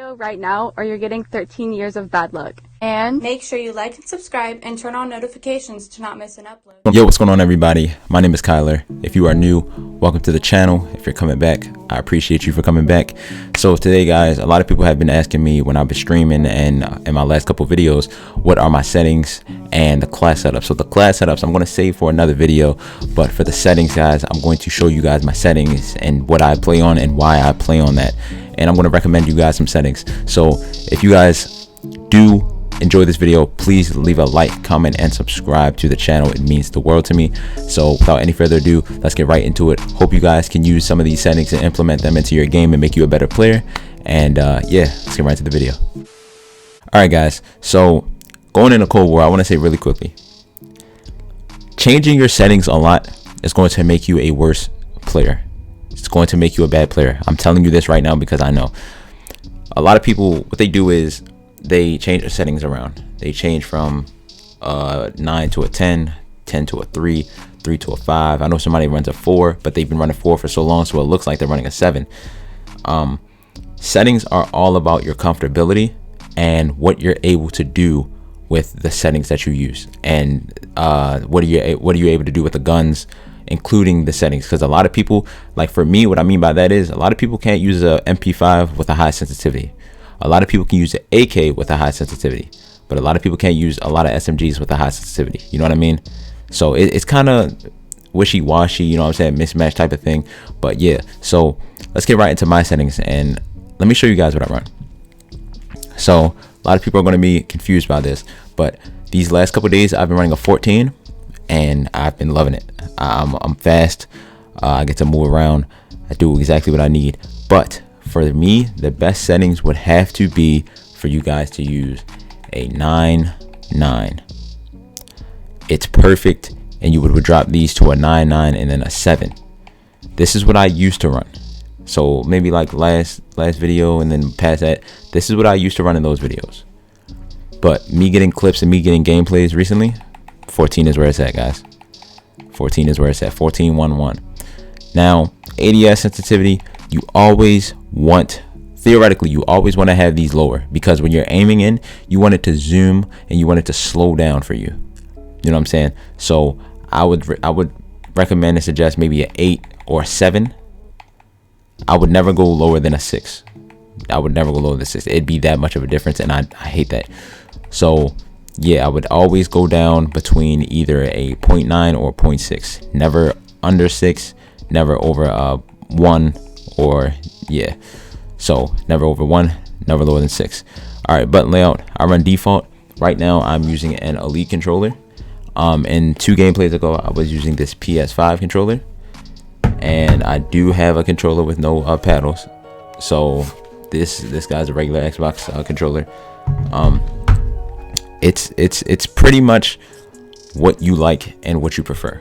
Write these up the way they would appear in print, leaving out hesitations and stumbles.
video right now or you're getting 13 years of bad luck. And make sure you like and subscribe and turn on notifications to not miss an upload. Yo, what's going on, everybody? My name is Kyler. If you are new, welcome to the channel. If you're coming back, I appreciate you for coming back. So today, guys, a lot of people have been asking me when I've been streaming and in my last couple videos, what are my settings and the class setup. So the class setups I'm going to save for another video, but for the settings, guys, I'm going to show you guys my settings and what I play on and why I play on that. And I'm going to recommend you guys some settings. So if you guys do enjoy this video, please leave a like, comment, and subscribe to the channel. It means the world to me. So without any further ado, let's get right into it. Hope you guys can use some of these settings and implement them into your game and make you a better player. And yeah, let's get right into the video. All right, guys, so going into Cold War, I want to say really quickly, changing your settings a lot is going to make you a worse player. It's going to make you a bad player. I'm telling you this right now because I know a lot of people, what they do is they change their settings around. They change from 9 to a 10, 10 to a 3, 3 to a 5. I know somebody runs a 4, but they've been running 4 for so long, so it looks like they're running a 7. Settings are all about your comfortability and what you're able to do with the settings that you use, and what are you able to do with the guns, including the settings. Because a lot of people, like for me, what I mean by that is a lot of people can't use a MP5 with a high sensitivity. A lot of people can use an AK with a high sensitivity, but a lot of people can't use a lot of SMGs with a high sensitivity. You know what I mean? So it's kind of wishy-washy, you know what I'm saying, mismatch type of thing. But yeah, so let's get right into my settings and let me show you guys what I run. So a lot of people are going to be confused by this, but these last couple of days I've been running a 14 and I've been loving it. I'm fast. I get to move around. I do exactly what I need. But for me, the best settings would have to be for you guys to use a 9-9. It's perfect, and you would drop these to a 9-9 and then a 7. This is what I used to run. So maybe like last video and then past that, this is what I used to run in those videos. But me getting clips and me getting gameplays recently, 14 is where it's at, guys. 14 is where it's at. 14-1-1. Now, ADS sensitivity, you always want, theoretically, you always want to have these lower, because when you're aiming in, you want it to zoom and you want it to slow down for you. You know what I'm saying? So I would recommend and suggest maybe an 8 or a 7. I would never go lower than a 6. I would never go lower than 6. It'd be that much of a difference, and I hate that. So yeah, I would always go down between either a 0.9 or 0.6. Never under 6, never over 1, or yeah, so never over 1, never lower than 6. All right, button layout, I run default. Right now I'm using an Elite controller. And 2 gameplays ago I was using this PS5 controller, and I do have a controller with no paddles. So this guy's a regular Xbox controller. It's pretty much what you like and what you prefer.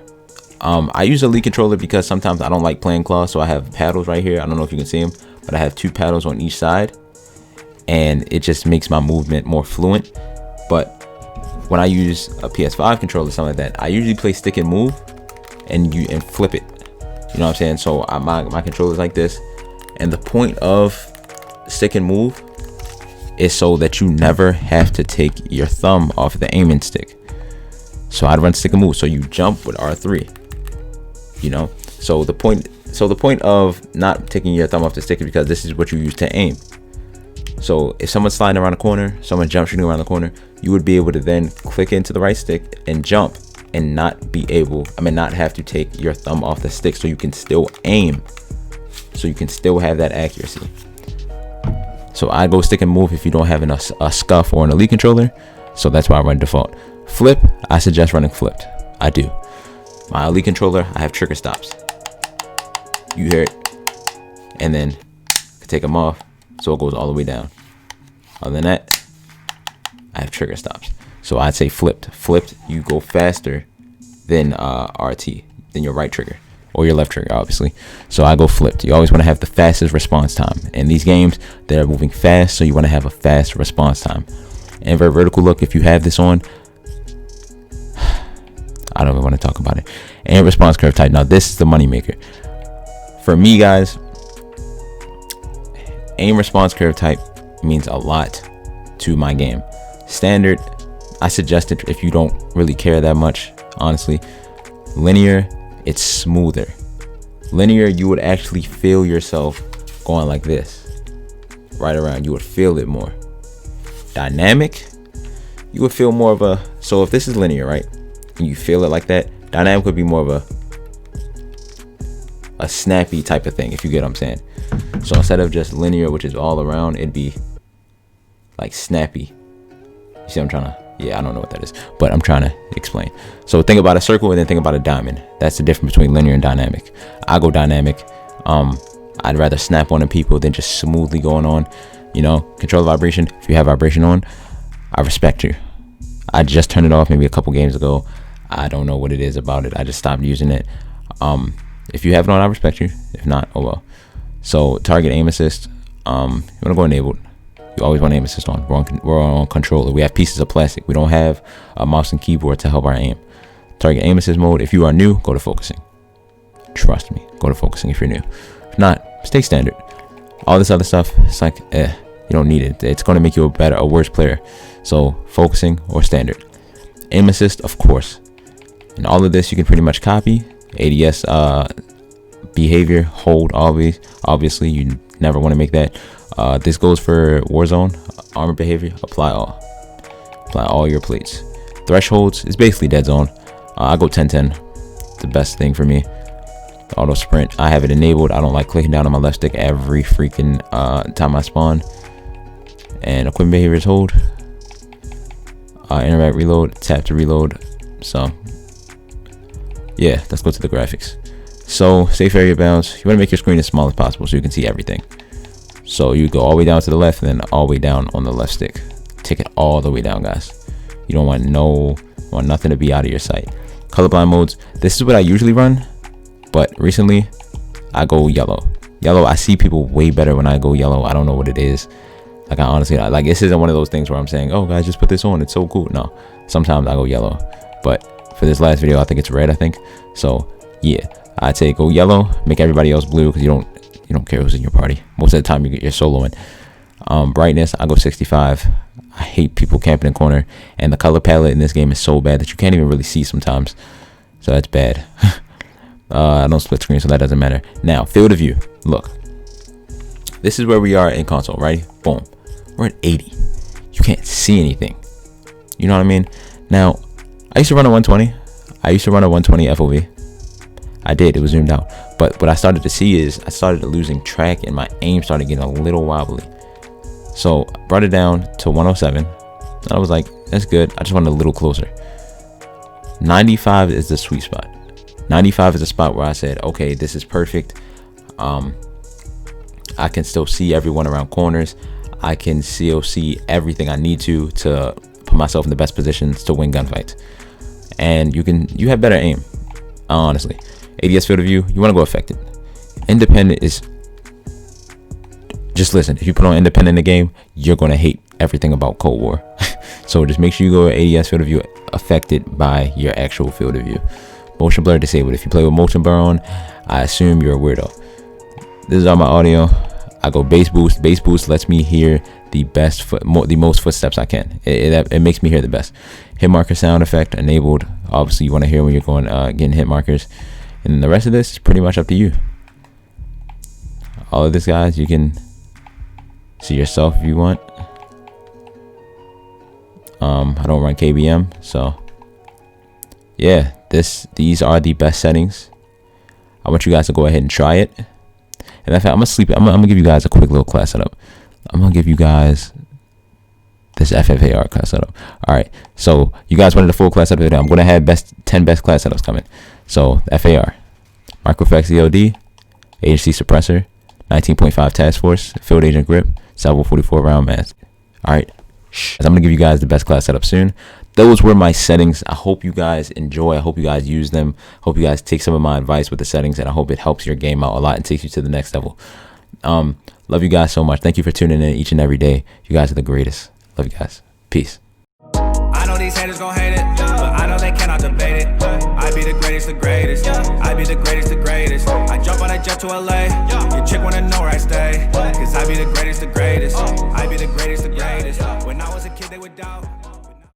I use a Elite controller because sometimes I don't like playing claw, so I have paddles right here. I don't know if you can see them, but I have 2 paddles on each side, and it just makes my movement more fluent. But when I use a PS5 controller, something like that, I usually play stick and move and flip it. You know what I'm saying? So my controller is like this, and the point of stick and move is so that you never have to take your thumb off the aiming stick. So I'd run stick and move, so you jump with R3. You know, so the point of not taking your thumb off the stick is because this is what you use to aim. So if someone's sliding around the corner, someone jump shooting around the corner, you would be able to then click into the right stick and jump and not have to take your thumb off the stick, so you can still aim, so you can still have that accuracy. So I go stick and move if you don't have a SCUF or an Elite controller. So that's why I run default. Flip, I suggest running flipped. I do. My Elite controller, I have trigger stops. You hear it, and then take them off, so it goes all the way down. Other than that, I have trigger stops. So I'd say flipped. Flipped, you go faster than RT, than your right trigger or your left trigger, obviously. So I go flipped. You always want to have the fastest response time. In these games, they're moving fast, so you want to have a fast response time. Invert vertical look, if you have this on, I don't even want to talk about it. And response curve type. Now this is the money maker for me, guys. Aim response curve type means a lot to my game. Standard, I suggest it if you don't really care that much, honestly. Linear, it's smoother. Linear, you would actually feel yourself going like this, right around. You would feel it more. Dynamic, you would feel more of a, so if this is linear, right, and you feel it like that, dynamic would be more of a snappy type of thing, if you get what I'm saying. So instead of just linear, which is all around, it'd be like snappy. You see what I'm trying to, yeah, I don't know what that is, but I'm trying to explain. So think about a circle and then think about a diamond. That's the difference between linear and dynamic. I go dynamic. I'd rather snap on the people than just smoothly going on. You know, control the vibration. If you have vibration on, I respect you. I just turned it off maybe a couple games ago. I don't know what it is about it. I just stopped using it. If you have it on, I respect you. If not, oh well. So target aim assist. You want to go enabled. You always want aim assist on. We're on controller. We have pieces of plastic. We don't have a mouse and keyboard to help our aim. Target aim assist mode. If you are new, go to focusing. Trust me, go to focusing if you're new. If not, stay standard. All this other stuff, it's like, you don't need it. It's going to make you a worse player. So focusing or standard. Aim assist, of course. And all of this you can pretty much copy. ADS behavior, hold, obviously you never want to make that. This goes for Warzone. Armor behavior, apply all your plates. Thresholds is basically dead zone. I go 10-10. It's the best thing for me. Auto sprint, I have it enabled. I don't like clicking down on my left stick every freaking time I spawn. And equipment behavior is hold. Interact reload, tap to reload. So yeah, let's go to the graphics. So safe area bounds, you want to make your screen as small as possible so you can see everything. So you go all the way down to the left and then all the way down on the left stick. Take it all the way down, guys. You don't want nothing to be out of your sight. Colorblind modes, this is what I usually run, but recently I go yellow. I see people way better when I go yellow. I don't know what it is. Like, I honestly, like, this isn't one of those things where I'm saying, oh guys, just put this on, it's so cool. No, sometimes I go yellow, but for this last video I think it's red, I think. So yeah, I'd say go yellow, make everybody else blue, because you don't care who's in your party. Most of the time you're soloing. Brightness, I go 65. I hate people camping in corner, and the color palette in this game is so bad that you can't even really see sometimes, so that's bad. I don't split screen, so that doesn't matter. Now field of view, look, this is where we are in console, right? Boom, we're at 80. You can't see anything, you know what I mean? Now I used to run a 120. I used to run a 120 FOV. I did, it was zoomed out. But what I started to see is I started losing track and my aim started getting a little wobbly. So I brought it down to 107. I was like, that's good. I just wanted a little closer. 95 is the sweet spot. 95 is a spot where I said, okay, this is perfect. I can still see everyone around corners. I can still see everything I need to put myself in the best positions to win gunfights. And you have better aim, honestly. ADS field of view, you want to go affected. Independent is, just listen, if you put on independent in the game, you're going to hate everything about Cold War. So just make sure you go ADS field of view affected by your actual field of view. Motion blur disabled. If you play with motion blur on, I assume you're a weirdo. This is all my audio. I go bass boost. Bass boost lets me hear the most footsteps I can. It makes me hear the best. Hit marker sound effect enabled. Obviously you want to hear when you're going getting hit markers. And then the rest of this is pretty much up to you. All of this, guys, you can see yourself if you want. I don't run KBM, so yeah, these are the best settings. I want you guys to go ahead and try it. And in fact, I'm gonna give you guys a quick little class setup. I'm gonna give you guys this FFAR class setup. All right, so you guys wanted a full class setup. I'm gonna have 10 best class setups coming. So FAR, Microflex EOD, agency suppressor, 19.5 task force, field agent grip, salvo 44 round mask. All right, I'm gonna give you guys the best class setup soon. Those were my settings. I hope you guys enjoy. I hope you guys use them. Hope you guys take some of my advice with the settings, and I hope it helps your game out a lot and takes you to the next level. Love you guys so much. Thank you for tuning in each and every day. You guys are the greatest. Love you guys. Peace. I know these haters gon' hate it, but I know they cannot debate it. I be the greatest. greatest. I be the greatest, the greatest. I jump on a jet to LA. Your chick wanna know where I stay. Cause I be the greatest, the greatest. I be the greatest, the greatest. When I was a kid, they would doubt.